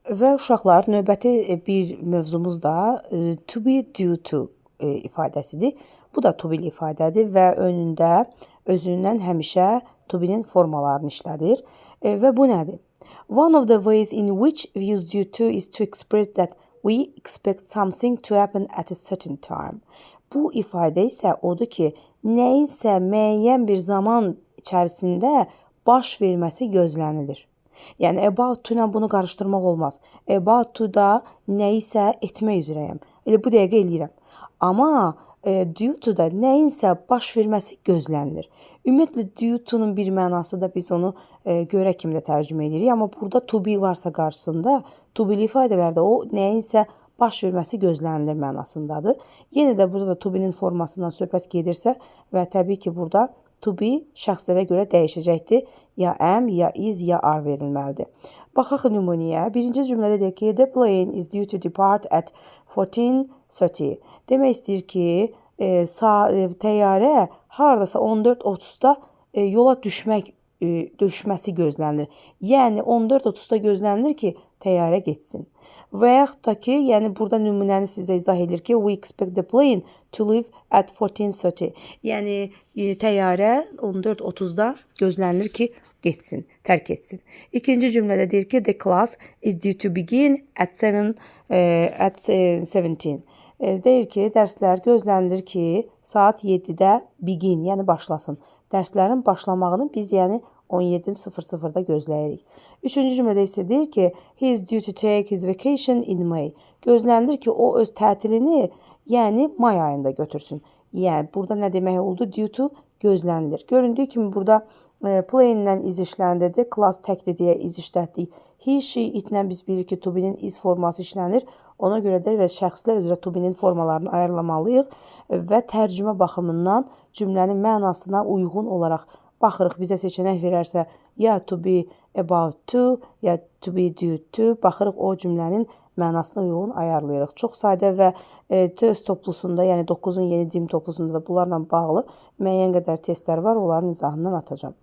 Və uşaqlar, növbəti bir mövzumuz da to be due to ifadəsidir. Bu da to be ifadədir və önündə özündən həmişə to be-nin formalarını işlədir. Və bu nədir? One of the ways in which we use due to is to express that we expect something to happen at a certain time. Bu ifadə isə odur ki, nəyinsə müəyyən bir zaman içərisində baş verməsi gözlənilir. Yəni about to ilə bunu qarışdırmaq olmaz. About to da nəyisə etmək üzrəyəm. Elə bu dəqiqə eləyirəm. Amma due to da nəyinsə baş verməsi gözlənilir. Ümumiyyətlə due to-nun bir mənası da biz onu görə kimi də tərcümə edirik. Amma burada to be varsa qarşısında to be ifadələrdə o nəyinsə baş verməsi gözlənilir mənasındadır. Yenə də burada da to be-nin formasından söhbət gedirsə və təbii ki, burada to be şəxslərə görə dəyişəcəkdir. Ya am, ya is, ya are verilməlidir. Baxaq nümunəyə. Birinci cümlədə deyir ki, the plane is due to depart at 14:30. Demək istəyir ki, təyyarə hardasa 14:30-da yola düşməsi gözlənilir. Yəni 14:30-da gözlənilir ki, təyyarə getsin. Və yaxud da ki, yəni burada nümunəni sizə izah edir ki, we expect the plane to leave at 14:30. Yəni təyyarə 14:30-da gözlənilir ki, getsin, tərk etsin. İkinci cümlədə deyir ki, the class is due to begin at 17. Deyir ki, dərslər gözlənilir ki, saat 7-də begin, yəni başlasın. Dərslərin başlamağını biz yəni 17:00-da gözləyirik. Üçüncü cümlədə isə deyir ki, he is due to take his vacation in May. Gözlənilir ki, o öz tətilini, yəni may ayında götürsün. Yəni burada nə demək oldu? Due to gözlənilir. Göründüyü kimi burada plane-lə iz işləndirdi, class təkdir deyə iz işlətdik. He, she, it-lə biz bilirik ki, to be-nin iz forması işlənir. Ona görə də və şəxslər üzrə to be-nin formalarını ayarlamalıyıq və tərcümə baxımından cümlənin mənasına uyğun olaraq baxırıq. Bizə seçənək verərsə ya to be about to, ya to be due to, baxırıq o cümlənin mənasına uyğun ayarlayırıq. Çox sadə və test toplusunda, yəni 9-un yeni dim toplusunda da bunlarla bağlı müəyyən qədər testlər var, onların izahından atacağım.